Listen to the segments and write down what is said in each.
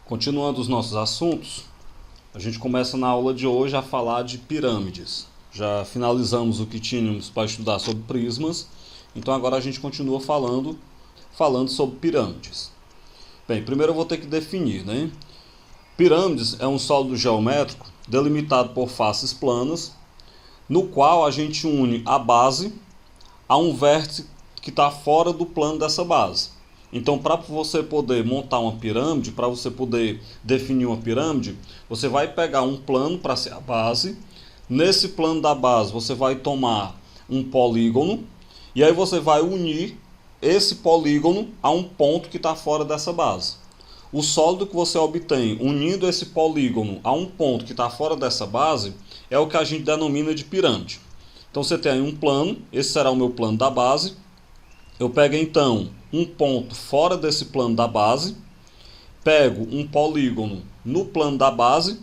Continuando os nossos assuntos, a gente começa na aula de hoje a falar de pirâmides. Já finalizamos o que tínhamos para estudar sobre prismas, então agora a gente continua falando sobre pirâmides. Bem, primeiro eu vou ter que definir, né? Pirâmides é um sólido geométrico delimitado por faces planas, no qual a gente une a base a um vértice que está fora do plano dessa base. Então, para você poder montar uma pirâmide, para você poder definir uma pirâmide, você vai pegar um plano para ser a base. Nesse plano da base, você vai tomar um polígono e aí você vai unir esse polígono a um ponto que está fora dessa base. O sólido que você obtém unindo esse polígono a um ponto que está fora dessa base é o que a gente denomina de pirâmide. Então, você tem aí um plano, esse será o meu plano da base. Eu pego então um ponto fora desse plano da base, pego um polígono no plano da base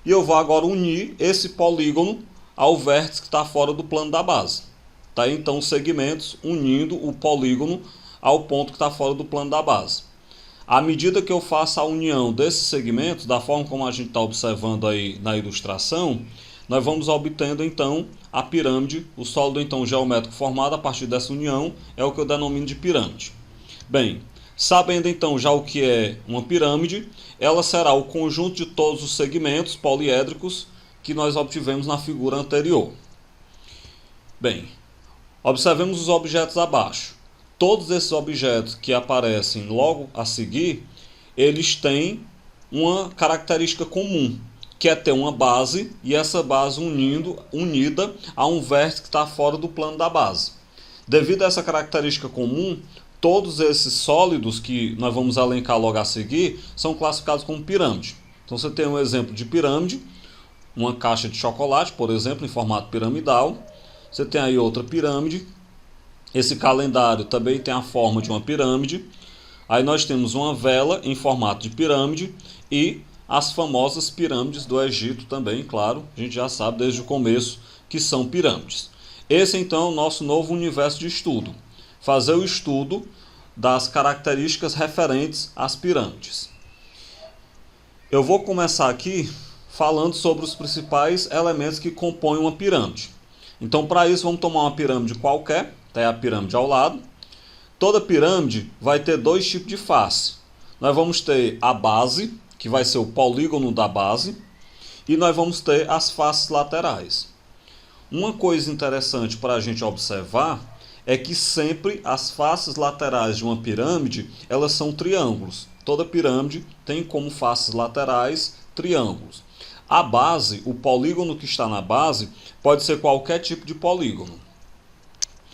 e eu vou agora unir esse polígono ao vértice que está fora do plano da base. Tá? Então, os segmentos unindo o polígono ao ponto que está fora do plano da base. À medida que eu faço a união desses segmentos, da forma como a gente está observando aí na ilustração, nós vamos obtendo então a pirâmide, o sólido então geométrico formado a partir dessa união é o que eu denomino de pirâmide. Bem, sabendo então já o que é uma pirâmide, ela será o conjunto de todos os segmentos poliédricos que nós obtivemos na figura anterior. Bem, observemos os objetos abaixo. Todos esses objetos que aparecem logo a seguir, eles têm uma característica comum, que é ter uma base e essa base unida a um vértice que está fora do plano da base. Devido a essa característica comum, todos esses sólidos que nós vamos elencar logo a seguir são classificados como pirâmide. Então você tem um exemplo de pirâmide, uma caixa de chocolate, por exemplo, em formato piramidal. Você tem aí outra pirâmide. Esse calendário também tem a forma de uma pirâmide. Aí nós temos uma vela em formato de pirâmide e as famosas pirâmides do Egito também, claro, a gente já sabe desde o começo que são pirâmides. Esse então é o nosso novo universo de estudo, fazer o estudo das características referentes às pirâmides. Eu vou começar aqui falando sobre os principais elementos que compõem uma pirâmide. Então, para isso, vamos tomar uma pirâmide qualquer, tá? A pirâmide ao lado. Toda pirâmide vai ter dois tipos de face. Nós vamos ter a base, que vai ser o polígono da base, e nós vamos ter as faces laterais. Uma coisa interessante para a gente observar é que sempre as faces laterais de uma pirâmide, elas são triângulos. Toda pirâmide tem como faces laterais triângulos. A base, o polígono que está na base, pode ser qualquer tipo de polígono.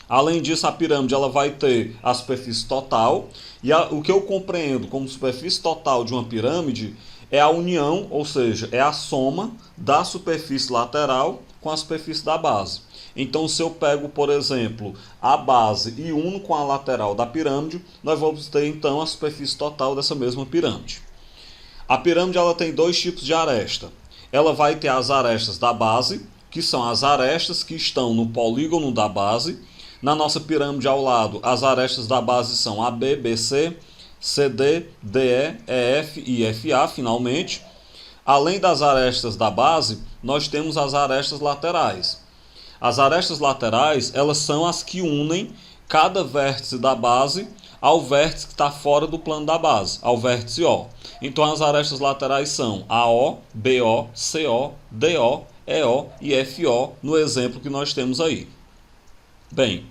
Além disso, a pirâmide ela vai ter a superfície total, e o que eu compreendo como superfície total de uma pirâmide é a união, ou seja, é a soma da superfície lateral com a superfície da base. Então, se eu pego, por exemplo, a base e uno com a lateral da pirâmide, nós vamos ter então a superfície total dessa mesma pirâmide. A pirâmide ela tem dois tipos de aresta. Ela vai ter as arestas da base, que são as arestas que estão no polígono da base. Na nossa pirâmide ao lado, as arestas da base são AB, BC, CD, DE, EF e FA, finalmente. Além das arestas da base, nós temos as arestas laterais. As arestas laterais, elas são as que unem cada vértice da base ao vértice que está fora do plano da base, ao vértice O. Então, as arestas laterais são AO, BO, CO, DO, EO e FO, no exemplo que nós temos aí. Bem,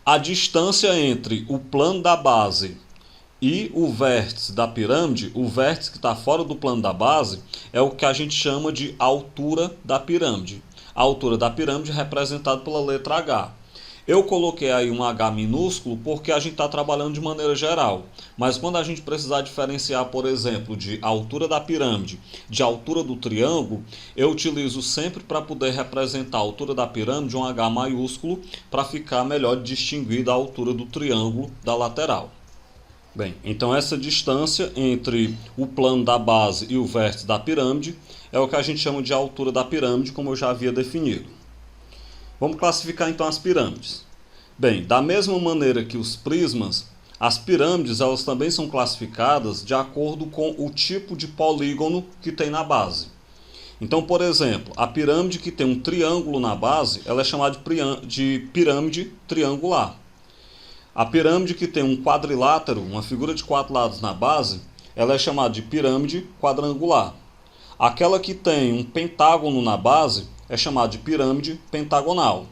a distância entre o plano da base e o vértice da pirâmide, o vértice que está fora do plano da base, é o que a gente chama de altura da pirâmide. A altura da pirâmide é representada pela letra H. Eu coloquei aí um H minúsculo porque a gente está trabalhando de maneira geral. Mas quando a gente precisar diferenciar, por exemplo, de altura da pirâmide, de altura do triângulo, eu utilizo sempre para poder representar a altura da pirâmide um H maiúsculo para ficar melhor distinguir da altura do triângulo da lateral. Bem, então essa distância entre o plano da base e o vértice da pirâmide é o que a gente chama de altura da pirâmide, como eu já havia definido. Vamos classificar então as pirâmides. Bem, da mesma maneira que os prismas, As pirâmides elas também são classificadas de acordo com o tipo de polígono que tem na base. Então, por exemplo, a pirâmide que tem um triângulo na base, ela é chamada de pirâmide triangular. A pirâmide que tem um quadrilátero, uma figura de 4 lados na base, ela é chamada de pirâmide quadrangular. Aquela que tem um pentágono na base é chamada de pirâmide pentagonal.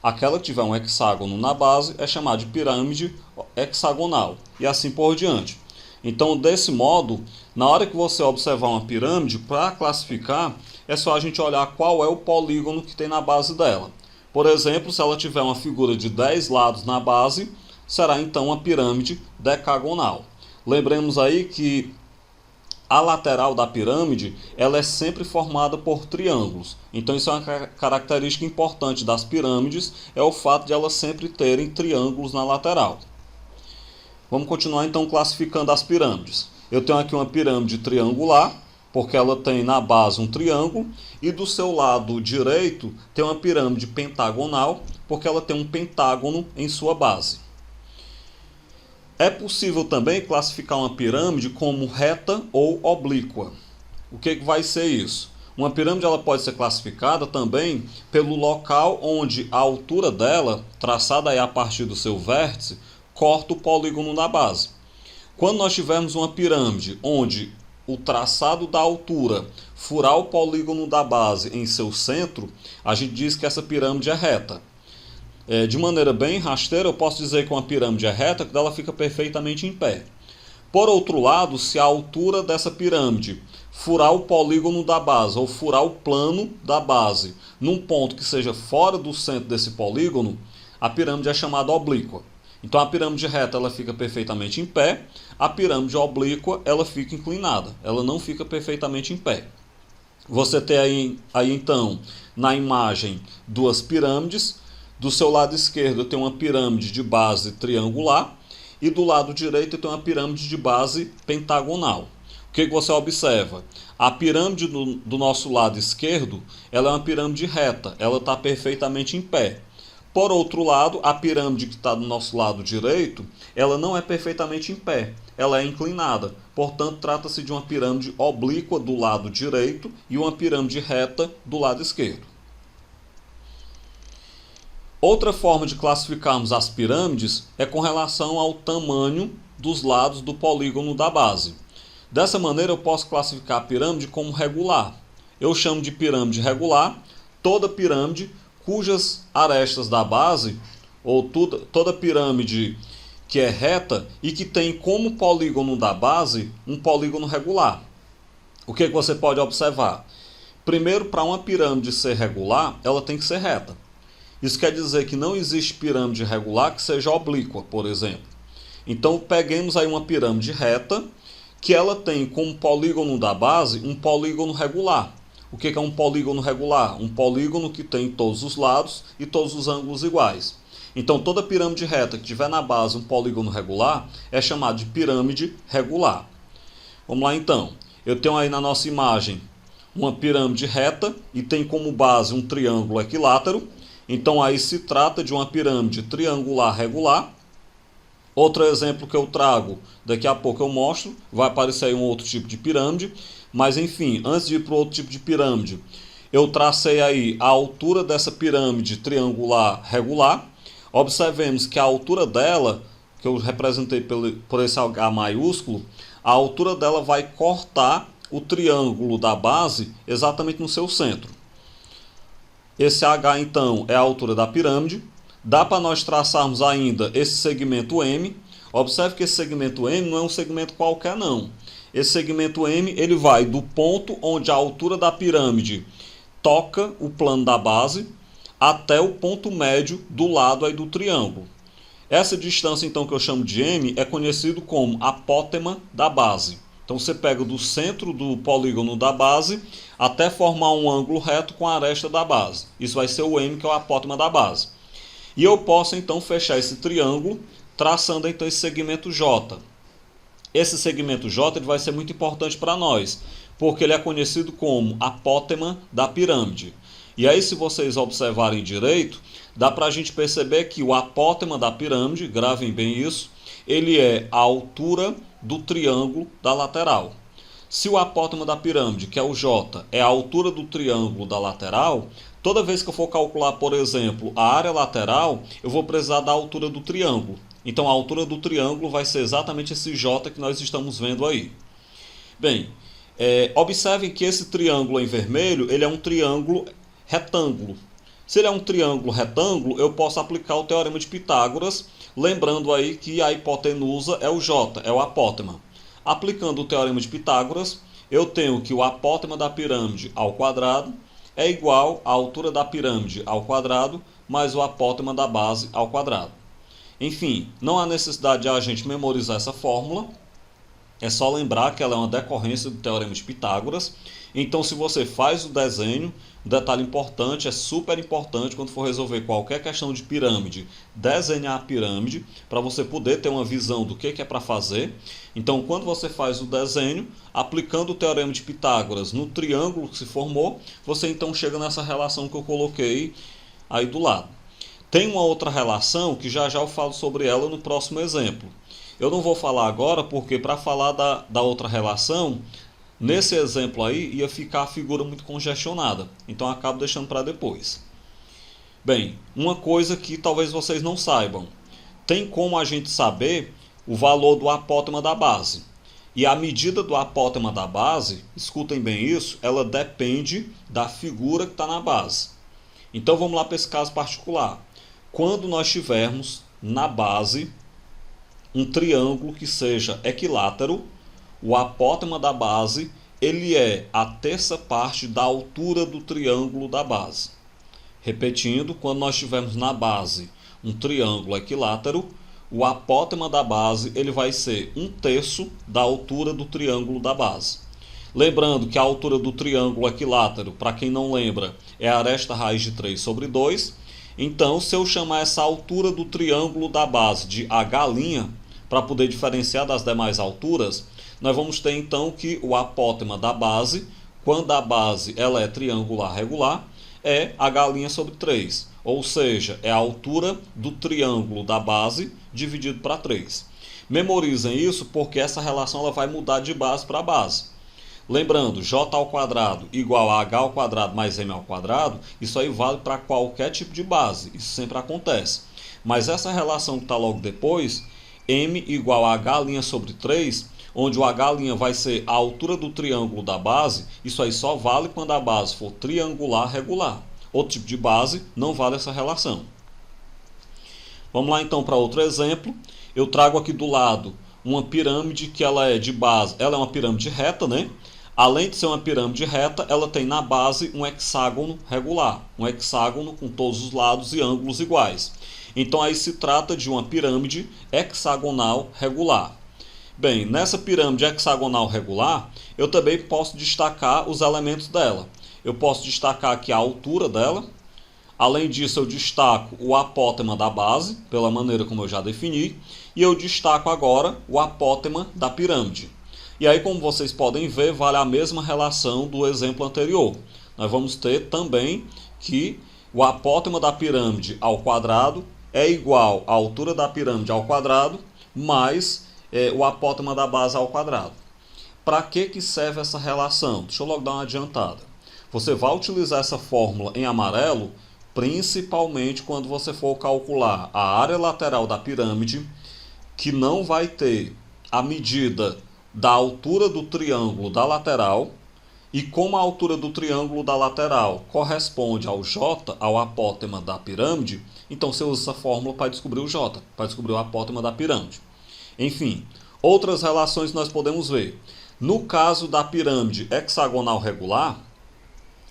Aquela que tiver um hexágono na base é chamada de pirâmide hexagonal. E assim por diante. Então, desse modo, na hora que você observar uma pirâmide, para classificar, é só a gente olhar qual é o polígono que tem na base dela. Por exemplo, se ela tiver uma figura de 10 lados na base, será então uma pirâmide decagonal. Lembremos aí que a lateral da pirâmide ela é sempre formada por triângulos. Então isso é uma característica importante das pirâmides, é o fato de elas sempre terem triângulos na lateral. Vamos continuar então classificando as pirâmides. Eu tenho aqui uma pirâmide triangular, porque ela tem na base um triângulo, e do seu lado direito tem uma pirâmide pentagonal, porque ela tem um pentágono em sua base. É possível também classificar uma pirâmide como reta ou oblíqua. O que vai ser isso? Uma pirâmide ela pode ser classificada também pelo local onde a altura dela, traçada aí a partir do seu vértice, corta o polígono na base. Quando nós tivermos uma pirâmide onde o traçado da altura furar o polígono da base em seu centro, a gente diz que essa pirâmide é reta. De maneira bem rasteira, eu posso dizer que uma pirâmide é reta, que ela fica perfeitamente em pé. Por outro lado, se a altura dessa pirâmide furar o polígono da base, ou furar o plano da base, num ponto que seja fora do centro desse polígono, a pirâmide é chamada oblíqua. Então a pirâmide reta ela fica perfeitamente em pé, a pirâmide oblíqua ela fica inclinada, ela não fica perfeitamente em pé. Você tem aí então, na imagem, duas pirâmides. Do seu lado esquerdo tem uma pirâmide de base triangular e do lado direito tem uma pirâmide de base pentagonal. O que você observa? A pirâmide do nosso lado esquerdo ela é uma pirâmide reta, ela está perfeitamente em pé. Por outro lado, a pirâmide que está do nosso lado direito, ela não é perfeitamente em pé, ela é inclinada. Portanto, trata-se de uma pirâmide oblíqua do lado direito e uma pirâmide reta do lado esquerdo. Outra forma de classificarmos as pirâmides é com relação ao tamanho dos lados do polígono da base. Dessa maneira eu posso classificar a pirâmide como regular. Eu chamo de pirâmide regular toda pirâmide cujas arestas da base, ou toda pirâmide que é reta e que tem como polígono da base um polígono regular. O que você pode observar? Primeiro, para uma pirâmide ser regular, ela tem que ser reta. Isso quer dizer que não existe pirâmide regular que seja oblíqua, por exemplo. Então, peguemos aí uma pirâmide reta, que ela tem como polígono da base um polígono regular. O que é um polígono regular? Um polígono que tem todos os lados e todos os ângulos iguais. Então, toda pirâmide reta que tiver na base um polígono regular é chamada de pirâmide regular. Vamos lá então. Eu tenho aí na nossa imagem uma pirâmide reta e tem como base um triângulo equilátero. Então aí se trata de uma pirâmide triangular regular. Outro exemplo que eu trago, daqui a pouco eu mostro, vai aparecer aí um outro tipo de pirâmide. Mas enfim, antes de ir para o outro tipo de pirâmide, eu tracei aí a altura dessa pirâmide triangular regular. Observemos que a altura dela, que eu representei por esse H maiúsculo, a altura dela vai cortar o triângulo da base exatamente no seu centro. Esse H, então, é a altura da pirâmide. Dá para nós traçarmos ainda esse segmento M. Observe que esse segmento M não é um segmento qualquer, não. Esse segmento M ele vai do ponto onde a altura da pirâmide toca o plano da base até o ponto médio do lado aí do triângulo. Essa distância, então, que eu chamo de M, é conhecido como apótema da base. Então você pega do centro do polígono da base até formar um ângulo reto com a aresta da base. Isso vai ser o M, que é o apótema da base. E eu posso então fechar esse triângulo traçando então esse segmento J. Esse segmento J ele vai ser muito importante para nós, porque ele é conhecido como apótema da pirâmide. E aí, se vocês observarem direito, dá para a gente perceber que o apótema da pirâmide, gravem bem isso, ele é a altura do triângulo da lateral. Se o apótema da pirâmide, que é o J, é a altura do triângulo da lateral, toda vez que eu for calcular, por exemplo, a área lateral, eu vou precisar da altura do triângulo. Então a altura do triângulo vai ser exatamente esse J que nós estamos vendo aí. Bem, observem que esse triângulo em vermelho, ele é um triângulo retângulo. Se ele é um triângulo retângulo, eu posso aplicar o teorema de Pitágoras, lembrando aí que a hipotenusa é o J, é o apótema. Aplicando o teorema de Pitágoras, eu tenho que o apótema da pirâmide ao quadrado é igual à altura da pirâmide ao quadrado mais o apótema da base ao quadrado. Enfim, não há necessidade de a gente memorizar essa fórmula, é só lembrar que ela é uma decorrência do teorema de Pitágoras. Então, se você faz o desenho, um detalhe importante, é super importante quando for resolver qualquer questão de pirâmide, desenhar a pirâmide, para você poder ter uma visão do que é para fazer. Então, quando você faz o desenho, aplicando o teorema de Pitágoras no triângulo que se formou, você então chega nessa relação que eu coloquei aí do lado. Tem uma outra relação que já eu falo sobre ela no próximo exemplo. Eu não vou falar agora porque para falar da outra relação, nesse exemplo aí ia ficar a figura muito congestionada. Então eu acabo deixando para depois. Bem, uma coisa que talvez vocês não saibam. Tem como a gente saber o valor do apótema da base. E a medida do apótema da base, escutem bem isso, ela depende da figura que está na base. Então vamos lá para esse caso particular. Quando nós tivermos na base um triângulo que seja equilátero, o apótema da base ele é a terça parte da altura do triângulo da base. Repetindo, quando nós tivermos na base um triângulo equilátero, o apótema da base ele vai ser 1/3 da altura do triângulo da base. Lembrando que a altura do triângulo equilátero, para quem não lembra, é a aresta raiz de 3 sobre 2. Então, se eu chamar essa altura do triângulo da base de H', para poder diferenciar das demais alturas, nós vamos ter então que o apótema da base, quando a base ela é triangular regular, é H' sobre 3. Ou seja, é a altura do triângulo da base dividido para 3. Memorizem isso porque essa relação ela vai mudar de base para base. Lembrando, J ao quadrado igual a H ao quadrado mais M ao quadrado, isso aí vale para qualquer tipo de base, isso sempre acontece. Mas essa relação que está logo depois, M igual a H' sobre 3, onde o H' vai ser a altura do triângulo da base, isso aí só vale quando a base for triangular regular. Outro tipo de base não vale essa relação. Vamos lá então para outro exemplo. Eu trago aqui do lado uma pirâmide que ela é de base, ela é uma pirâmide reta, né? Além de ser uma pirâmide reta, ela tem na base um hexágono regular, um hexágono com todos os lados e ângulos iguais. Então aí se trata de uma pirâmide hexagonal regular. Bem, nessa pirâmide hexagonal regular, eu também posso destacar os elementos dela. Eu posso destacar aqui a altura dela. Além disso, eu destaco o apótema da base, pela maneira como eu já defini. E eu destaco agora o apótema da pirâmide. E aí, como vocês podem ver, vale a mesma relação do exemplo anterior. Nós vamos ter também que o apótema da pirâmide ao quadrado é igual à altura da pirâmide ao quadrado mais o apótema da base ao quadrado. Para que serve essa relação? Deixa eu logo dar uma adiantada. Você vai utilizar essa fórmula em amarelo, principalmente quando você for calcular a área lateral da pirâmide, que não vai ter a medida da altura do triângulo da lateral, e como a altura do triângulo da lateral corresponde ao J, ao apótema da pirâmide, então você usa essa fórmula para descobrir o J, para descobrir o apótema da pirâmide. Enfim, outras relações nós podemos ver. No caso da pirâmide hexagonal regular,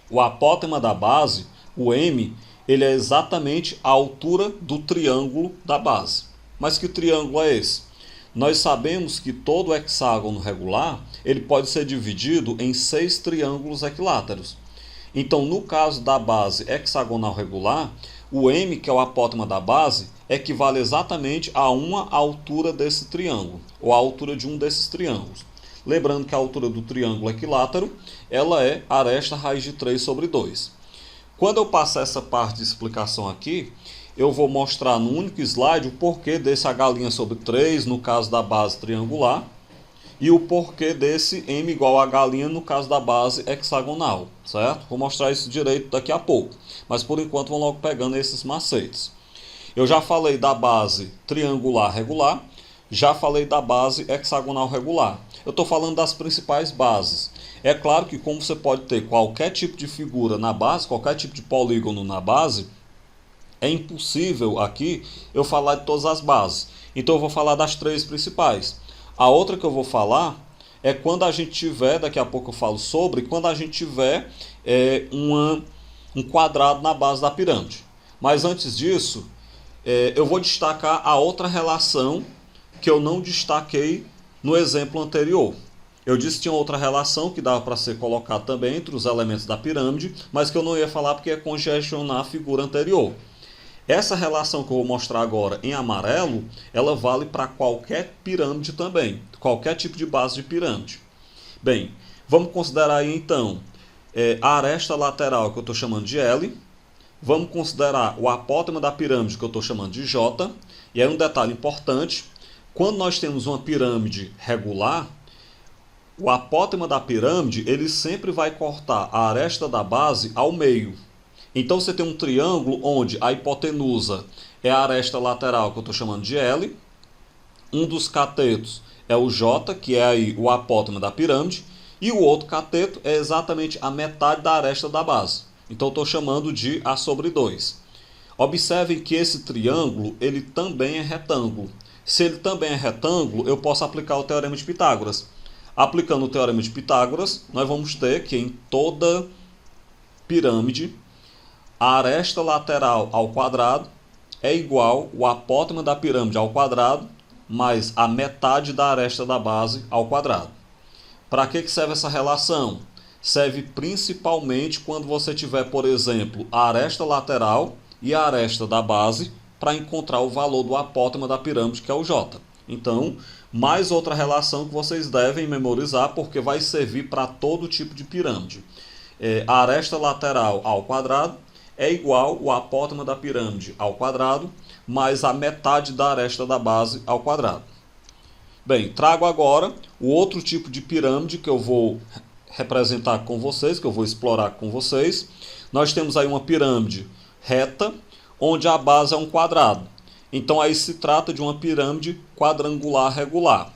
o apótema da base, o M, ele é exatamente a altura do triângulo da base. Mas que triângulo é esse? Nós sabemos que todo hexágono regular ele pode ser dividido em 6 triângulos equiláteros. Então, no caso da base hexagonal regular, o M, que é o apótema da base, equivale exatamente a uma altura desse triângulo, ou a altura de um desses triângulos. Lembrando que a altura do triângulo equilátero ela é aresta raiz de 3 sobre 2. Quando eu passar essa parte de explicação aqui, eu vou mostrar no único slide o porquê desse H' sobre 3 no caso da base triangular e o porquê desse M igual a H' no caso da base hexagonal, certo? Vou mostrar isso direito daqui a pouco, mas por enquanto vamos logo pegando esses macetes. Eu já falei da base triangular regular, já falei da base hexagonal regular. Eu estou falando das principais bases. É claro que como você pode ter qualquer tipo de figura na base, qualquer tipo de polígono na base, é impossível aqui eu falar de todas as bases. Então eu vou falar das 3 principais. A outra que eu vou falar é quando a gente tiver, daqui a pouco eu falo sobre, quando a gente tiver um quadrado na base da pirâmide. Mas antes disso, eu vou destacar a outra relação que eu não destaquei no exemplo anterior. Eu disse que tinha outra relação que dava para ser colocada também entre os elementos da pirâmide, mas que eu não ia falar porque ia congestionar a figura anterior. Essa relação que eu vou mostrar agora em amarelo, ela vale para qualquer pirâmide também, qualquer tipo de base de pirâmide. Bem, vamos considerar aí então a aresta lateral que eu estou chamando de L, vamos considerar o apótema da pirâmide que eu estou chamando de J, e aí um detalhe importante, quando nós temos uma pirâmide regular, o apótema da pirâmide ele sempre vai cortar a aresta da base ao meio. Então você tem um triângulo onde a hipotenusa é a aresta lateral que eu estou chamando de L, um dos catetos é o J, que é aí o apótema da pirâmide, e o outro cateto é exatamente a metade da aresta da base. Então eu estou chamando de A sobre 2. Observem que esse triângulo ele também é retângulo. Se ele também é retângulo, eu posso aplicar o Teorema de Pitágoras. Aplicando o Teorema de Pitágoras, nós vamos ter que em toda pirâmide, a aresta lateral ao quadrado é igual o apótema da pirâmide ao quadrado mais a metade da aresta da base ao quadrado. Para que serve essa relação? Serve principalmente quando você tiver, por exemplo, a aresta lateral e a aresta da base para encontrar o valor do apótema da pirâmide, que é o J. Então, mais outra relação que vocês devem memorizar, porque vai servir para todo tipo de pirâmide. A aresta lateral ao quadrado é igual o apótema da pirâmide ao quadrado, mais a metade da aresta da base ao quadrado. Bem, trago agora o outro tipo de pirâmide que eu vou representar com vocês, que eu vou explorar com vocês. Nós temos aí uma pirâmide reta, onde a base é um quadrado. Então aí se trata de uma pirâmide quadrangular regular.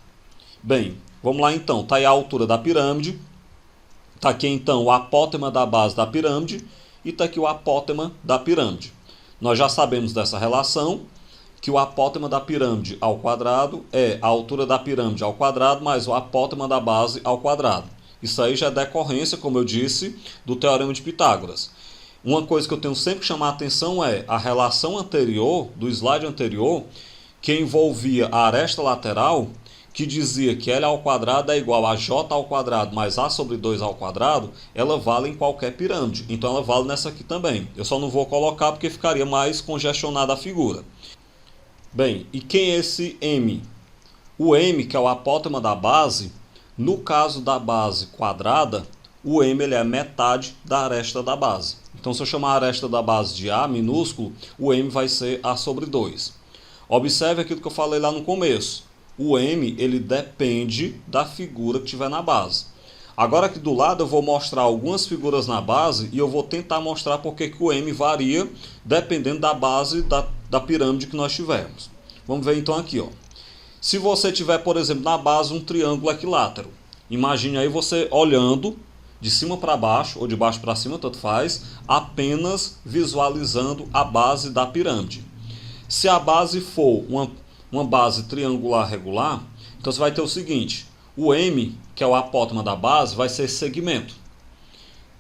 Bem, vamos lá então. Está aí a altura da pirâmide. Está aqui então o apótema da base da pirâmide. E está aqui o apótema da pirâmide. Nós já sabemos dessa relação, que o apótema da pirâmide ao quadrado é a altura da pirâmide ao quadrado mais o apótema da base ao quadrado. Isso aí já é decorrência, como eu disse, do Teorema de Pitágoras. Uma coisa que eu tenho sempre que chamar a atenção é a relação anterior, do slide anterior, que envolvia a aresta lateral, que dizia que L ao quadrado é igual a J ao quadrado mais A sobre 2 ao quadrado, ela vale em qualquer pirâmide. Então ela vale nessa aqui também. Eu só não vou colocar porque ficaria mais congestionada a figura. Bem, e quem é esse M? O M, que é o apótema da base, no caso da base quadrada, o M ele é metade da aresta da base. Então se eu chamar a aresta da base de A minúsculo, o M vai ser A sobre 2. Observe aquilo que eu falei lá no começo. O M ele depende da figura que tiver na base. Agora aqui do lado eu vou mostrar algumas figuras na base e eu vou tentar mostrar porque que o M varia dependendo da base da pirâmide que nós tivermos. Vamos ver então aqui, ó. Se você tiver, por exemplo, na base um triângulo equilátero, imagine aí você olhando de cima para baixo ou de baixo para cima, tanto faz, apenas visualizando a base da pirâmide. Se a base for uma base triangular regular, então você vai ter o seguinte, o M, que é o apótema da base, vai ser esse segmento.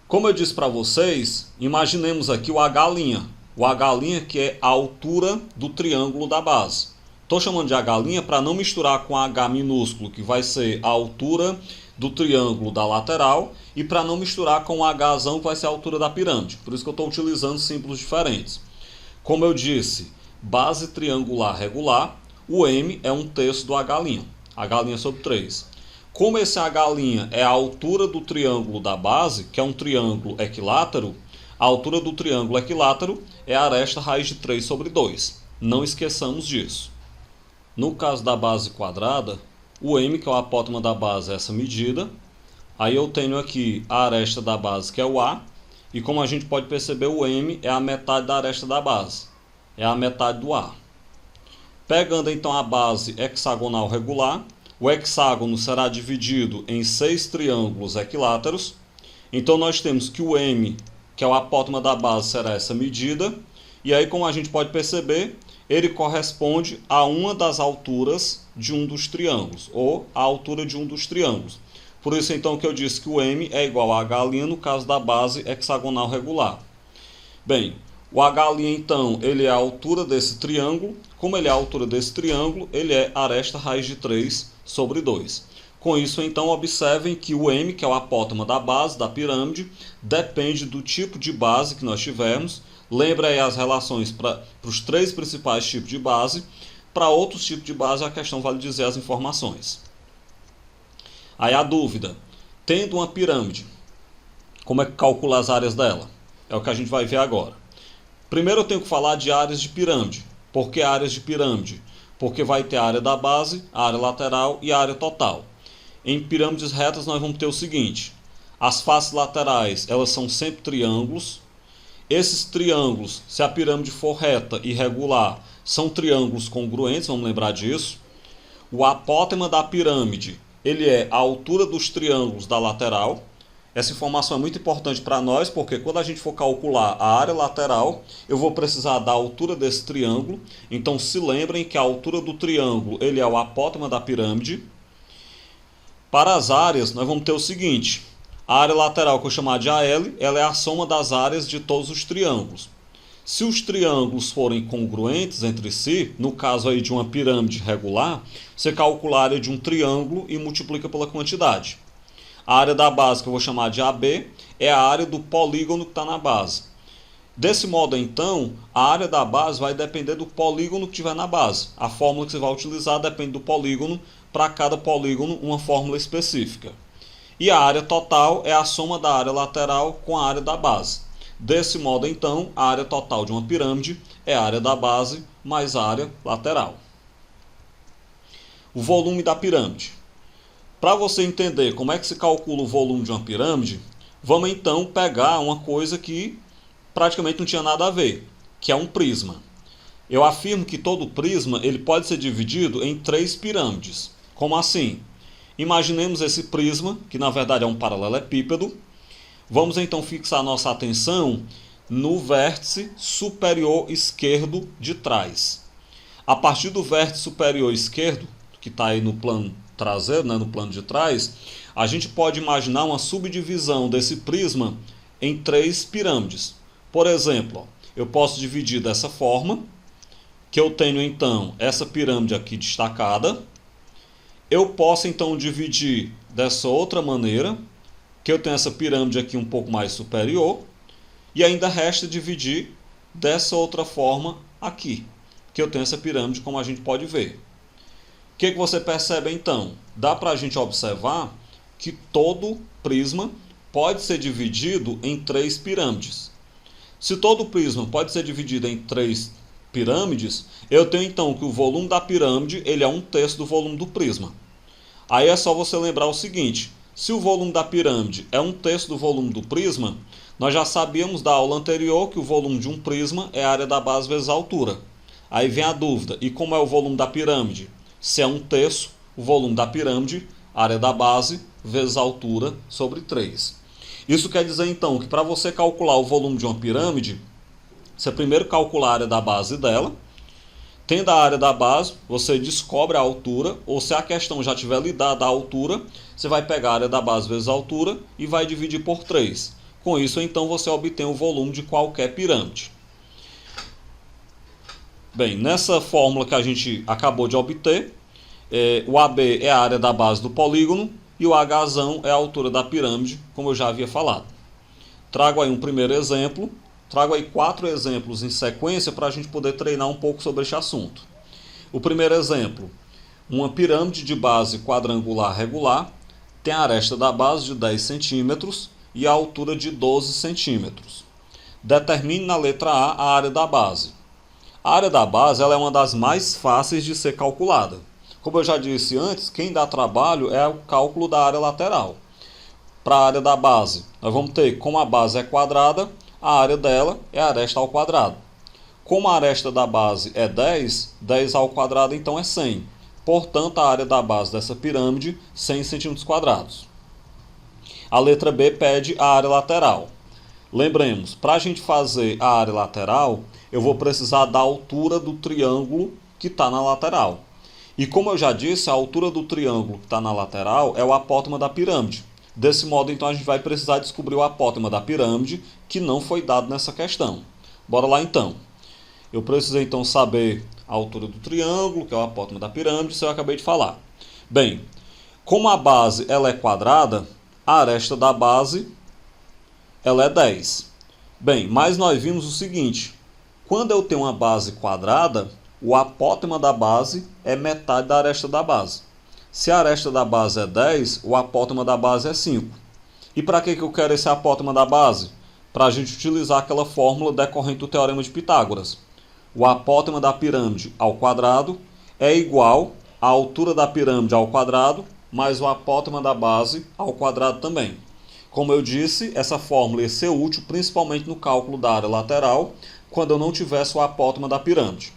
Como eu disse para vocês, imaginemos aqui o H'. O H' que é a altura do triângulo da base. Estou chamando de H' para não misturar com H minúsculo, que vai ser a altura do triângulo da lateral, e para não misturar com o Hzão, que vai ser a altura da pirâmide. Por isso que eu estou utilizando símbolos diferentes. Como eu disse, base triangular regular, o M é 1/3 do H'. H' sobre 3. Como esse H' é a altura do triângulo da base, que é um triângulo equilátero, A altura do triângulo equilátero é a aresta raiz de 3 sobre 2. Não esqueçamos disso. No caso da base quadrada, o m, que é o apótema da base, é essa medida. Aí eu tenho aqui a aresta da base, que é o A. E como a gente pode perceber, o m é a metade da aresta da base. É a metade do A. Pegando então a base hexagonal regular, o hexágono será dividido em 6 triângulos equiláteros. Então nós temos que o m, que é o apótema da base, será essa medida. E aí, como a gente pode perceber, ele corresponde a uma das alturas de um dos triângulos, ou a altura de um dos triângulos. Por isso então que eu disse que o m é igual a h' no caso da base hexagonal regular. Bem, o h' então, ele é a altura desse triângulo. Como ele é a altura desse triângulo, ele é aresta raiz de 3 sobre 2. Com isso, então, observem que o m, que é o apótema da base, da pirâmide, depende do tipo de base que nós tivermos. Lembra aí as relações para os 3 principais tipos de base. Para outros tipos de base, a questão vale dizer as informações. Aí a dúvida, tendo uma pirâmide, como é que calcula as áreas dela? É o que a gente vai ver agora. Primeiro eu tenho que falar de áreas de pirâmide. Por que áreas de pirâmide? Porque vai ter a área da base, a área lateral e a área total. Em pirâmides retas nós vamos ter o seguinte: as faces laterais, elas são sempre triângulos. Esses triângulos, se a pirâmide for reta e regular, são triângulos congruentes, vamos lembrar disso. O apótema da pirâmide, ele é a altura dos triângulos da lateral. Essa informação é muito importante para nós, porque quando a gente for calcular a área lateral, eu vou precisar da altura desse triângulo. Então se lembrem que a altura do triângulo, ele é o apótema da pirâmide. Para as áreas, nós vamos ter o seguinte: a área lateral, que eu chamar de AL, ela é a soma das áreas de todos os triângulos. Se os triângulos forem congruentes entre si, no caso aí de uma pirâmide regular, você calcula a área de um triângulo e multiplica pela quantidade. A área da base, que eu vou chamar de AB, é a área do polígono que está na base. Desse modo, então, a área da base vai depender do polígono que tiver na base. A fórmula que você vai utilizar depende do polígono. Para cada polígono, uma fórmula específica. E a área total é a soma da área lateral com a área da base. Desse modo, então, a área total de uma pirâmide é a área da base mais a área lateral. O volume da pirâmide. Para você entender como é que se calcula o volume de uma pirâmide, vamos então pegar uma coisa que praticamente não tinha nada a ver, que é um prisma. Eu afirmo que todo prisma ele pode ser dividido em 3 pirâmides. Como assim? Imaginemos esse prisma, que na verdade é um paralelepípedo. Vamos então fixar nossa atenção no vértice superior esquerdo de trás. A partir do vértice superior esquerdo, que está aí no plano traseiro, no plano de trás, a gente pode imaginar uma subdivisão desse prisma em 3 pirâmides. Por exemplo, eu posso dividir dessa forma, que eu tenho então essa pirâmide aqui destacada. Eu posso então dividir dessa outra maneira, que eu tenho essa pirâmide aqui um pouco mais superior, e ainda resta dividir dessa outra forma aqui, que eu tenho essa pirâmide, como a gente pode ver. O que você percebe então? Dá para a gente observar que todo prisma pode ser dividido em 3 pirâmides. Se todo prisma pode ser dividido em 3 pirâmides, eu tenho então que o volume da pirâmide ele é 1/3 do volume do prisma. Aí é só você lembrar o seguinte: se o volume da pirâmide é 1/3 do volume do prisma, nós já sabíamos da aula anterior que o volume de um prisma é a área da base vezes a altura. Aí vem a dúvida: e como é o volume da pirâmide? Se é 1/3, o volume da pirâmide, área da base vezes a altura sobre 3. Isso quer dizer então que para você calcular o volume de uma pirâmide, você primeiro calcula a área da base dela. Tendo a área da base, você descobre a altura, ou se a questão já tiver lhe dado a altura, você vai pegar a área da base vezes a altura e vai dividir por 3. Com isso, então, você obtém o volume de qualquer pirâmide. Bem, nessa fórmula que a gente acabou de obter, o AB é a área da base do polígono e o H é a altura da pirâmide, como eu já havia falado. Trago aí um primeiro exemplo. Trago aí 4 exemplos em sequência para a gente poder treinar um pouco sobre este assunto. O primeiro exemplo: uma pirâmide de base quadrangular regular tem a aresta da base de 10 centímetros e a altura de 12 centímetros. Determine na letra A área da base. A área da base ela é uma das mais fáceis de ser calculada. Como eu já disse antes, quem dá trabalho é o cálculo da área lateral. Para a área da base, nós vamos ter, como a base é quadrada, a área dela é a aresta ao quadrado. Como a aresta da base é 10, 10 ao quadrado então é 100. Portanto, a área da base dessa pirâmide, 100 centímetros quadrados. A letra B pede a área lateral. Lembremos, para a gente fazer a área lateral, eu vou precisar da altura do triângulo que está na lateral. E como eu já disse, a altura do triângulo que está na lateral é o apótema da pirâmide. Desse modo, então, a gente vai precisar descobrir o apótema da pirâmide, que não foi dado nessa questão. Bora lá, então. Eu preciso, então, saber a altura do triângulo, que é o apótema da pirâmide, isso eu acabei de falar. Bem, como a base ela é quadrada, a aresta da base ela é 10. Bem, mas nós vimos o seguinte, quando eu tenho uma base quadrada, o apótema da base é metade da aresta da base. Se a aresta da base é 10, o apótema da base é 5. E para que eu quero esse apótema da base? Para a gente utilizar aquela fórmula decorrente do Teorema de Pitágoras. O apótema da pirâmide ao quadrado é igual à altura da pirâmide ao quadrado, mais o apótema da base ao quadrado também. Como eu disse, essa fórmula ia ser útil principalmente no cálculo da área lateral, quando eu não tivesse o apótema da pirâmide.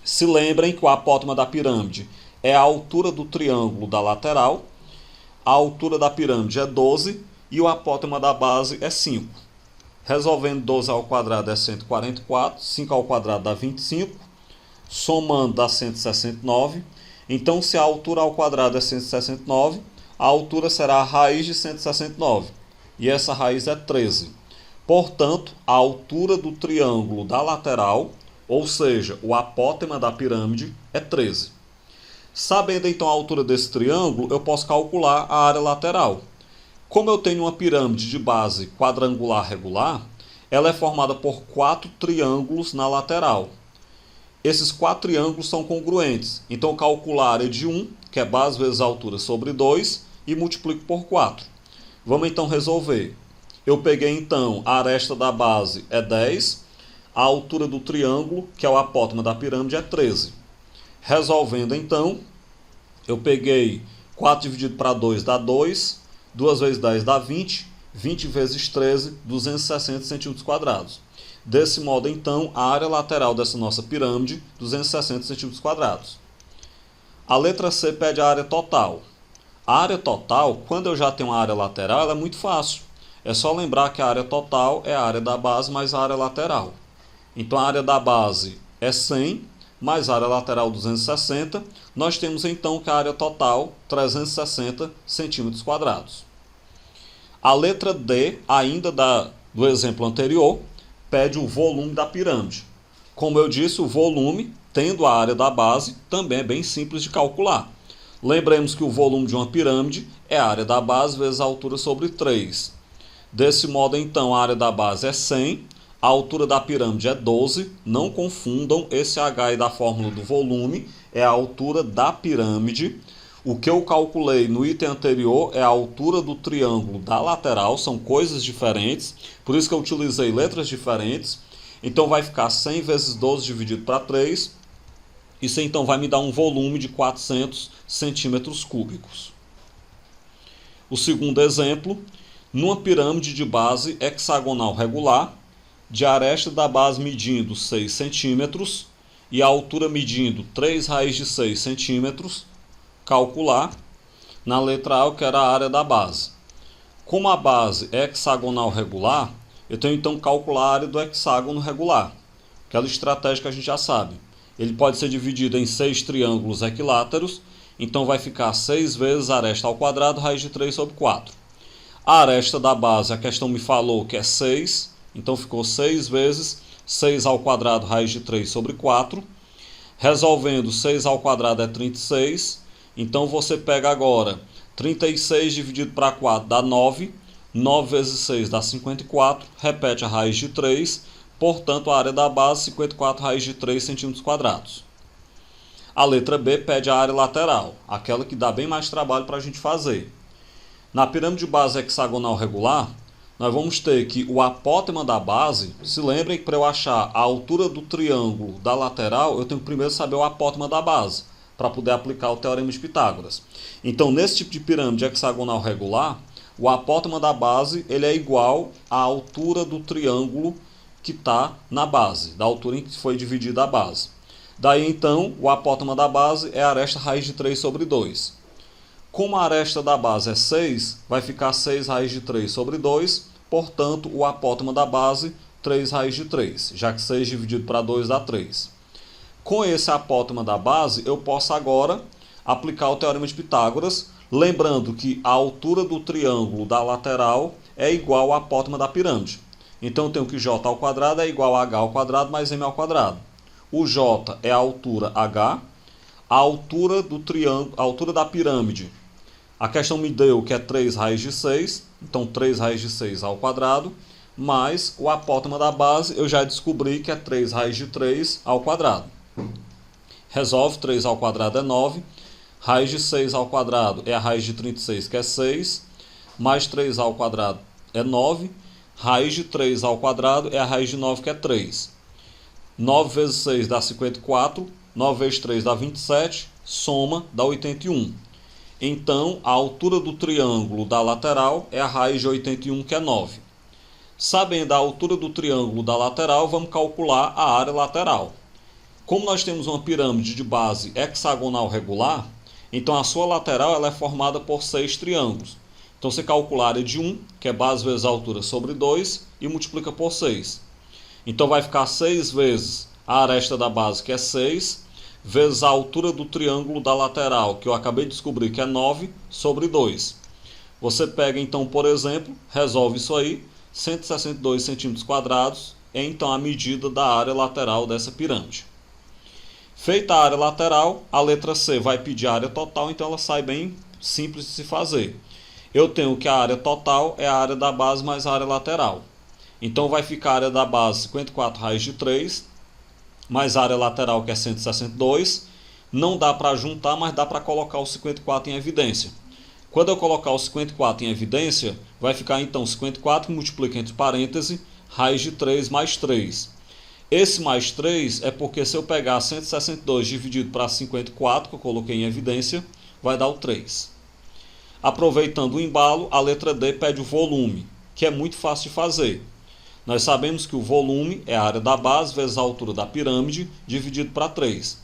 Se lembrem que o apótema da pirâmide é a altura do triângulo da lateral, a altura da pirâmide é 12 e o apótema da base é 5. Resolvendo 12 ao quadrado é 144, 5 ao quadrado dá 25, somando dá 169. Então, se a altura ao quadrado é 169, a altura será a raiz de 169, e essa raiz é 13. Portanto, a altura do triângulo da lateral, ou seja, o apótema da pirâmide, é 13. Sabendo então a altura desse triângulo, eu posso calcular a área lateral. Como eu tenho uma pirâmide de base quadrangular regular, ela é formada por 4 triângulos na lateral. Esses 4 triângulos são congruentes, então eu calculo a área de um, que é base vezes altura sobre 2, e multiplico por 4. Vamos então resolver. Eu peguei então a aresta da base é 10, a altura do triângulo, que é o apótema da pirâmide, é 13. Resolvendo então, eu peguei 4 dividido para 2 dá 2, 2 vezes 10 dá 20, 20 vezes 13, 260 centímetros quadrados. Desse modo então, a área lateral dessa nossa pirâmide, 260 centímetros quadrados. A letra C pede a área total. A área total, quando eu já tenho a área lateral, ela é muito fácil. É só lembrar que a área total é a área da base mais a área lateral. Então a área da base é 100, mais a área lateral 260. Nós temos então que a área total 360 centímetros quadrados. A letra D, ainda do exemplo anterior, pede o volume da pirâmide. Como eu disse, o volume, tendo a área da base, também é bem simples de calcular. Lembremos que o volume de uma pirâmide é a área da base vezes a altura sobre 3. Desse modo, então, a área da base é 100, a altura da pirâmide é 12. Não confundam, esse H aí da fórmula do volume é a altura da pirâmide. O que eu calculei no item anterior é a altura do triângulo da lateral, são coisas diferentes, por isso que eu utilizei letras diferentes. Então vai ficar 100 vezes 12 dividido para 3. Isso então vai me dar um volume de 400 centímetros cúbicos. O segundo exemplo, numa pirâmide de base hexagonal regular, de aresta da base medindo 6 centímetros e a altura medindo 3 raiz de 6 centímetros, calcular. Na letra A eu quero a área da base. Como a base é hexagonal regular, eu tenho então que calcular a área do hexágono regular. Aquela estratégia que a gente já sabe. Ele pode ser dividido em 6 triângulos equiláteros, então vai ficar 6 vezes aresta ao quadrado, raiz de 3 sobre 4. A aresta da base, a questão me falou que é 6, então ficou 6 vezes 6 ao quadrado, raiz de 3 sobre 4. Resolvendo, 6 ao quadrado é 36, então você pega agora 36 dividido para 4 dá 9, 9 vezes 6 dá 54, repete a raiz de 3, portanto a área da base 54 raiz de 3 centímetros quadrados. A letra B pede a área lateral, aquela que dá bem mais trabalho para a gente fazer. Na pirâmide de base hexagonal regular, nós vamos ter que o apótema da base, se lembrem que para eu achar a altura do triângulo da lateral, eu tenho que primeiro saber o apótema da base, para poder aplicar o teorema de Pitágoras. Então, nesse tipo de pirâmide hexagonal regular, o apótema da base ele é igual à altura do triângulo que está na base, da altura em que foi dividida a base. Daí, então, o apótema da base é a aresta raiz de 3 sobre 2. Como a aresta da base é 6, vai ficar 6 raiz de 3 sobre 2, portanto, o apótema da base, 3 raiz de 3, já que 6 dividido para 2 dá 3. Com esse apótema da base, eu posso agora aplicar o teorema de Pitágoras, lembrando que a altura do triângulo da lateral é igual ao apótema da pirâmide. Então eu tenho que j ao quadrado é igual a h ao quadrado mais m ao quadrado. O j é a altura h, a altura do triângulo, a altura da pirâmide. A questão me deu que é 3 raiz de 6, então 3 raiz de 6 ao quadrado, mais o apótema da base eu já descobri que é 3 raiz de 3 ao quadrado. Resolve, 3 ao quadrado é 9, raiz de 6 ao quadrado é a raiz de 36, que é 6, mais 3 ao quadrado é 9, raiz de 3 ao quadrado é a raiz de 9, que é 3. 9 vezes 6 dá 54, 9 vezes 3 dá 27, soma dá 81. Então, a altura do triângulo da lateral é a raiz de 81, que é 9. Sabendo a altura do triângulo da lateral, vamos calcular a área lateral. Como nós temos uma pirâmide de base hexagonal regular, então a sua lateral ela é formada por 6 triângulos. Então você calcula a área de 1, que é base vezes a altura sobre 2, e multiplica por 6. Então vai ficar 6 vezes a aresta da base, que é 6, vezes a altura do triângulo da lateral, que eu acabei de descobrir que é 9, sobre 2. Você pega então, por exemplo, resolve isso aí, 162 centímetros quadrados, é então a medida da área lateral dessa pirâmide. Feita a área lateral, a letra C vai pedir a área total, então ela sai bem simples de se fazer. Eu tenho que a área total é a área da base mais a área lateral. Então vai ficar a área da base 54 raiz de 3, mais a área lateral que é 162. Não dá para juntar, mas dá para colocar o 54 em evidência. Quando eu colocar o 54 em evidência, vai ficar então 54 que multiplica entre parênteses, raiz de 3 mais 3. Esse mais 3 é porque se eu pegar 162 dividido para 54, que eu coloquei em evidência, vai dar o 3. Aproveitando o embalo, a letra D pede o volume, que é muito fácil de fazer. Nós sabemos que o volume é a área da base vezes a altura da pirâmide, dividido para 3.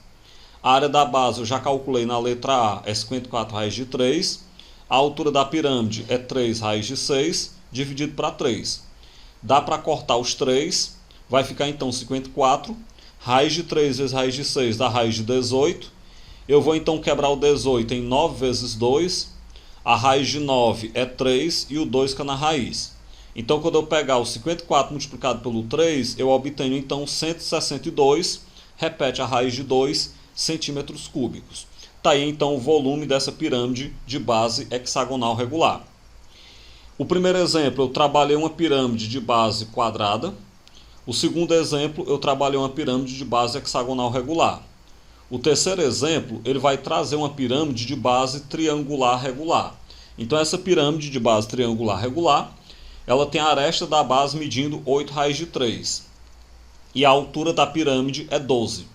A área da base eu já calculei na letra A, é 54 raiz de 3. A altura da pirâmide é 3 raiz de 6, dividido para 3. Dá para cortar os 3. Vai ficar então 54, raiz de 3 vezes raiz de 6 dá raiz de 18. Eu vou então quebrar o 18 em 9 vezes 2. A raiz de 9 é 3 e o 2 fica na raiz. Então, quando eu pegar o 54 multiplicado pelo 3, eu obtenho então 162, repete a raiz de 2 centímetros cúbicos. Está aí então o volume dessa pirâmide de base hexagonal regular. O primeiro exemplo, eu trabalhei uma pirâmide de base quadrada. O segundo exemplo, eu trabalhei uma pirâmide de base hexagonal regular. O terceiro exemplo, ele vai trazer uma pirâmide de base triangular regular. Então, essa pirâmide de base triangular regular, ela tem a aresta da base medindo 8 raiz de 3. E a altura da pirâmide é 12.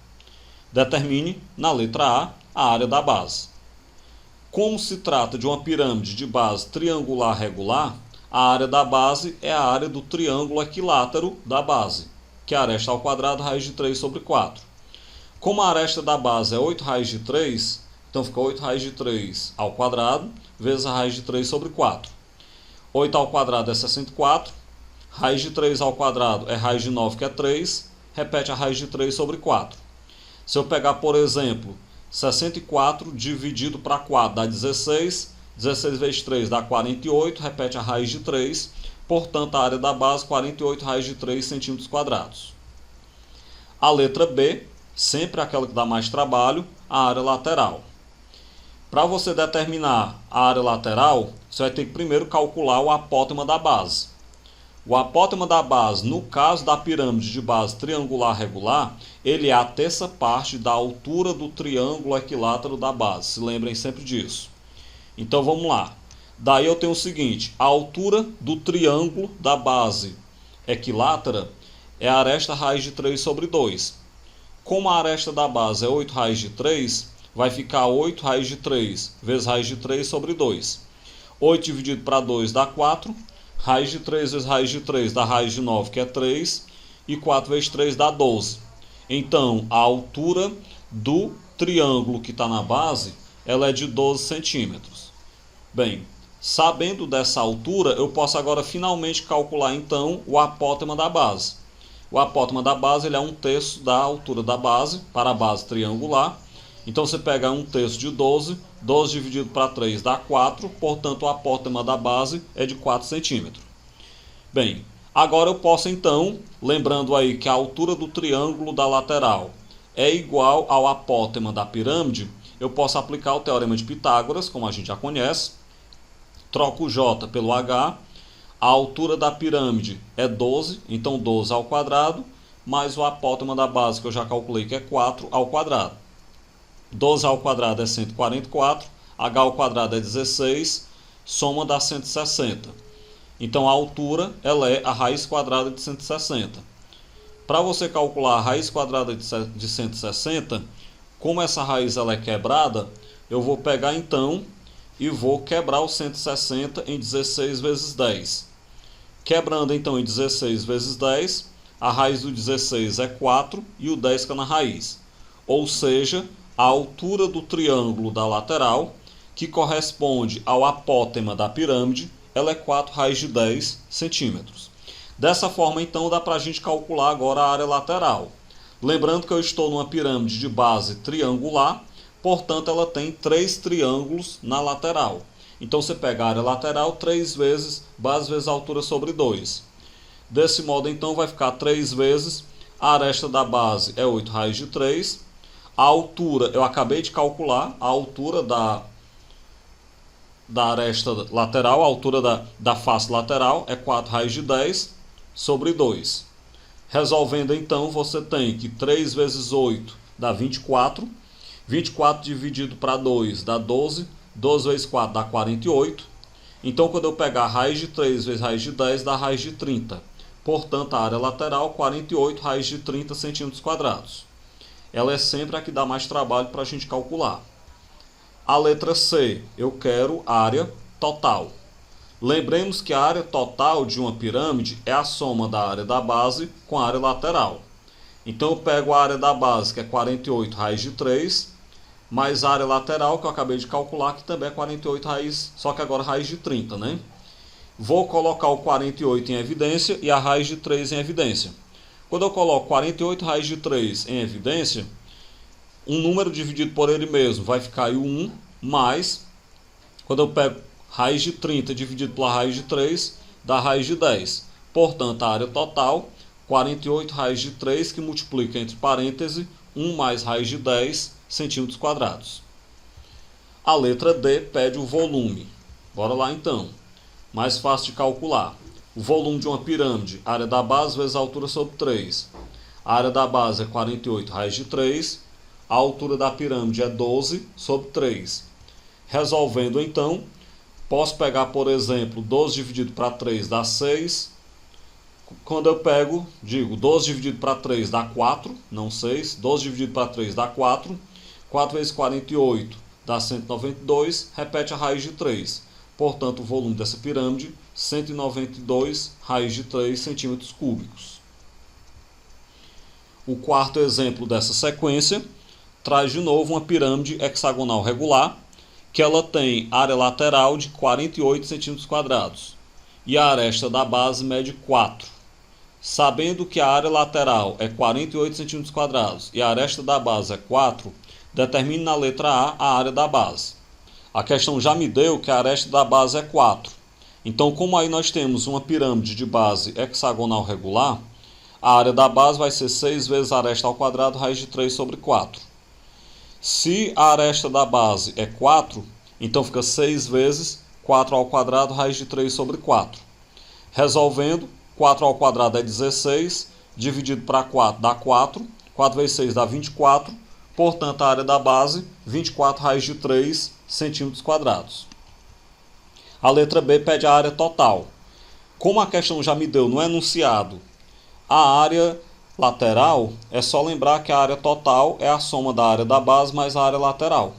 Determine, na letra A área da base. Como se trata de uma pirâmide de base triangular regular, a área da base é a área do triângulo equilátero da base, que é a aresta ao quadrado raiz de 3 sobre 4. Como a aresta da base é 8 raiz de 3, então fica 8 raiz de 3 ao quadrado vezes a raiz de 3 sobre 4. 8 ao quadrado é 64, raiz de 3 ao quadrado é raiz de 9, que é 3, repete a raiz de 3 sobre 4. Se eu pegar, por exemplo, 64 dividido para 4 dá 16, 16 vezes 3 dá 48, repete a raiz de 3, portanto a área da base 48 raiz de 3 centímetros quadrados. A letra B, sempre aquela que dá mais trabalho, a área lateral. Para você determinar a área lateral, você vai ter que primeiro calcular o apótema da base. O apótema da base, no caso da pirâmide de base triangular regular, ele é a terça parte da altura do triângulo equilátero da base. Se lembrem sempre disso. Então vamos lá. Daí eu tenho o seguinte, a altura do triângulo da base equilátera é a aresta raiz de 3 sobre 2. Como a aresta da base é 8 raiz de 3, vai ficar 8 raiz de 3 vezes raiz de 3 sobre 2. 8 dividido para 2 dá 4. Raiz de 3 vezes raiz de 3 dá raiz de 9, que é 3. E 4 vezes 3 dá 12. Então, a altura do triângulo que está na base, ela é de 12 centímetros. Bem, sabendo dessa altura, eu posso agora finalmente calcular então o apótema da base. O apótema da base ele é 1/3 da altura da base para a base triangular. Então você pega 1/3 de 12, 12 dividido para 3 dá 4, portanto o apótema da base é de 4 centímetros. Bem, agora eu posso então, lembrando aí que a altura do triângulo da lateral é igual ao apótema da pirâmide, eu posso aplicar o teorema de Pitágoras, como a gente já conhece. Troco o J pelo H, a altura da pirâmide é 12, então 12 ao quadrado, mais o apótema da base que eu já calculei que é 4 ao quadrado. 12 ao quadrado é 144, H ao quadrado é 16, soma dá 160. Então a altura ela é a raiz quadrada de 160. Para você calcular a raiz quadrada de 160, como essa raiz ela é quebrada, eu vou pegar então e vou quebrar o 160 em 16 vezes 10. Quebrando então em 16 vezes 10, a raiz do 16 é 4 e o 10 fica na raiz. Ou seja, a altura do triângulo da lateral, que corresponde ao apótema da pirâmide, ela é 4 raiz de 10 centímetros. Dessa forma, então, dá para a gente calcular agora a área lateral. Lembrando que eu estou numa pirâmide de base triangular, portanto, ela tem 3 triângulos na lateral. Então, você pega a área lateral 3 vezes base vezes altura sobre 2. Desse modo, então, vai ficar 3 vezes a aresta da base é 8 raiz de 3. A altura, eu acabei de calcular, a altura da aresta lateral, a altura da face lateral é 4 raiz de 10 sobre 2. Resolvendo então, você tem que 3 vezes 8 dá 24. 24 dividido para 2 dá 12. 12 vezes 4 dá 48. Então, quando eu pegar a raiz de 3 vezes raiz de 10, dá raiz de 30. Portanto, a área lateral, 48 raiz de 30 centímetros quadrados. Ela é sempre a que dá mais trabalho para a gente calcular. A letra C, eu quero área total. Lembremos que a área total de uma pirâmide é a soma da área da base com a área lateral. Então eu pego a área da base, que é 48 raiz de 3, mais a área lateral, que eu acabei de calcular, que também é 48 raiz, só que agora raiz de 30, né? Vou colocar o 48 em evidência e a raiz de 3 em evidência. Quando eu coloco 48 raiz de 3 em evidência, um número dividido por ele mesmo vai ficar aí o 1, mais, quando eu pego raiz de 30 dividido pela raiz de 3, dá raiz de 10. Portanto, a área total, 48 raiz de 3, que multiplica entre parênteses 1 mais raiz de 10 centímetros quadrados. A letra D pede o volume. Bora lá então. Mais fácil de calcular. O volume de uma pirâmide, área da base vezes a altura sobre 3. A área da base é 48 raiz de 3. A altura da pirâmide é 12 sobre 3. Resolvendo então, posso pegar, por exemplo, 12 dividido para 3 dá 6. Quando eu pego, digo 12 dividido para 3 dá 4, não 6. 12 dividido para 3 dá 4. 4 vezes 48 dá 192. Repete a raiz de 3. Portanto, o volume dessa pirâmide, 192 raiz de 3 centímetros cúbicos. O quarto exemplo dessa sequência traz de novo uma pirâmide hexagonal regular, que ela tem área lateral de 48 centímetros quadrados e a aresta da base mede 4. Sabendo que a área lateral é 48 centímetros quadrados e a aresta da base é 4, determine na letra A área da base. A questão já me deu que a aresta da base é 4. Então, como aí nós temos uma pirâmide de base hexagonal regular, a área da base vai ser 6 vezes a aresta ao quadrado, raiz de 3 sobre 4. Se a aresta da base é 4, então fica 6 vezes 4 ao quadrado, raiz de 3 sobre 4. Resolvendo, 4 ao quadrado é 16, dividido para 4 dá 4, 4 vezes 6 dá 24, portanto a área da base, 24 raiz de 3 centímetros quadrados. A letra B pede a área total. Como a questão já me deu no enunciado a área lateral, é só lembrar que a área total é a soma da área da base mais a área lateral.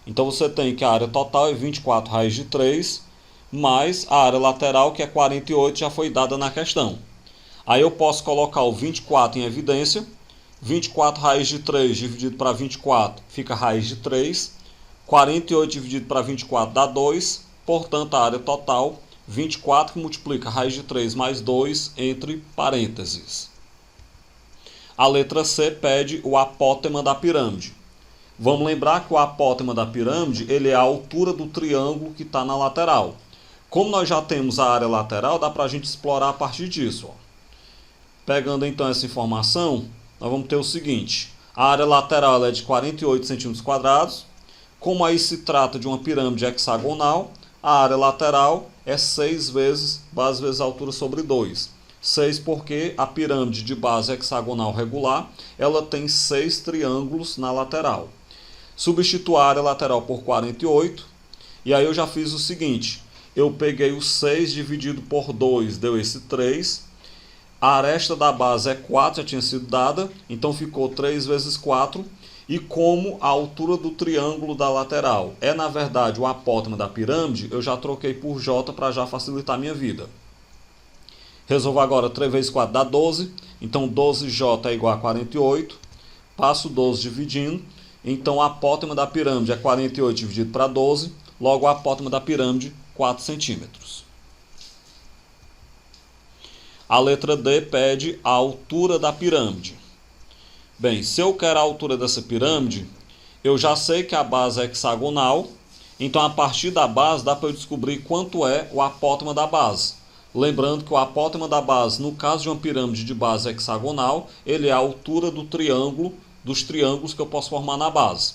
Então você tem que a área total é 24 raiz de 3, mais a área lateral, que é 48, já foi dada na questão. Aí eu posso colocar o 24 em evidência. 24 raiz de 3 dividido para 24 fica raiz de 3. 48 dividido para 24 dá 2. Portanto, a área total, 24 que multiplica raiz de 3 mais 2 entre parênteses. A letra C pede o apótema da pirâmide. Vamos lembrar que o apótema da pirâmide ele é a altura do triângulo que está na lateral. Como nós já temos a área lateral, dá para a gente explorar a partir disso. Ó. Pegando então essa informação, nós vamos ter o seguinte. A área lateral é de 48 centímetros quadrados. Como aí se trata de uma pirâmide hexagonal, a área lateral é 6 vezes base vezes altura sobre 2. 6 porque a pirâmide de base hexagonal regular, ela tem 6 triângulos na lateral. Substituo a área lateral por 48, e aí eu já fiz o seguinte. Eu peguei o 6 dividido por 2, deu esse 3. A aresta da base é 4, já tinha sido dada, então ficou 3 vezes 4. E como a altura do triângulo da lateral é, na verdade, o apótema da pirâmide, eu já troquei por J para já facilitar a minha vida. Resolvo agora 3 vezes 4 dá 12, então 12J é igual a 48. Passo 12 dividindo, então o apótema da pirâmide é 48 dividido para 12, logo o apótema da pirâmide 4 centímetros. A letra D pede a altura da pirâmide. Bem, se eu quero a altura dessa pirâmide, eu já sei que a base é hexagonal, então a partir da base dá para eu descobrir quanto é o apótema da base. Lembrando que o apótema da base, no caso de uma pirâmide de base hexagonal, ele é a altura do triângulo, dos triângulos que eu posso formar na base.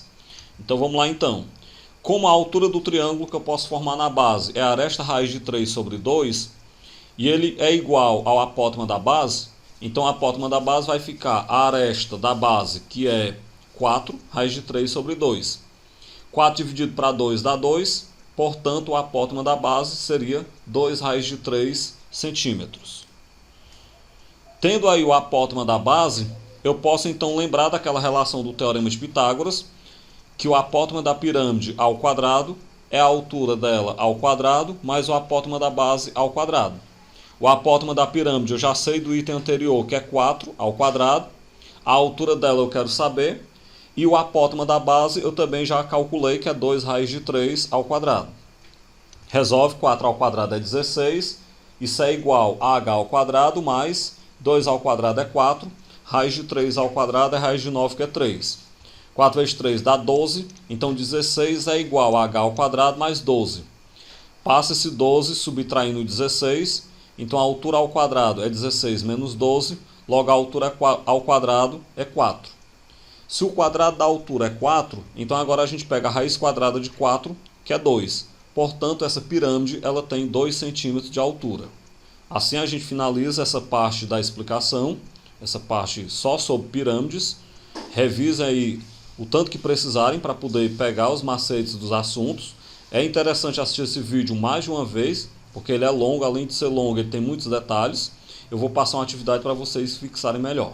Então vamos lá então. Como a altura do triângulo que eu posso formar na base é a aresta raiz de 3 sobre 2, e ele é igual ao apótema da base, então o apótema da base vai ficar a aresta da base, que é 4 raiz de 3 sobre 2. 4 dividido para 2 dá 2, portanto o apótema da base seria 2 raiz de 3 centímetros. Tendo aí o apótema da base, eu posso então lembrar daquela relação do Teorema de Pitágoras, que o apótema da pirâmide ao quadrado é a altura dela ao quadrado, mais o apótema da base ao quadrado. O apótema da pirâmide eu já sei do item anterior, que é 4 ao quadrado. A altura dela eu quero saber. E o apótema da base eu também já calculei, que é 2 raiz de 3 ao quadrado. Resolve, 4 ao quadrado é 16. Isso é igual a h ao quadrado mais 2 ao quadrado é 4. Raiz de 3 ao quadrado é raiz de 9, que é 3. 4 vezes 3 dá 12. Então 16 é igual a h ao quadrado mais 12. Passa esse 12 subtraindo 16. Então a altura ao quadrado é 16 menos 12, logo a altura ao quadrado é 4. Se o quadrado da altura é 4, então agora a gente pega a raiz quadrada de 4, que é 2. Portanto, essa pirâmide ela tem 2 centímetros de altura. Assim a gente finaliza essa parte da explicação, essa parte só sobre pirâmides. Revisa aí o tanto que precisarem para poder pegar os macetes dos assuntos. É interessante assistir esse vídeo mais de uma vez, porque ele é longo, além de ser longo, ele tem muitos detalhes. Eu vou passar uma atividade para vocês fixarem melhor.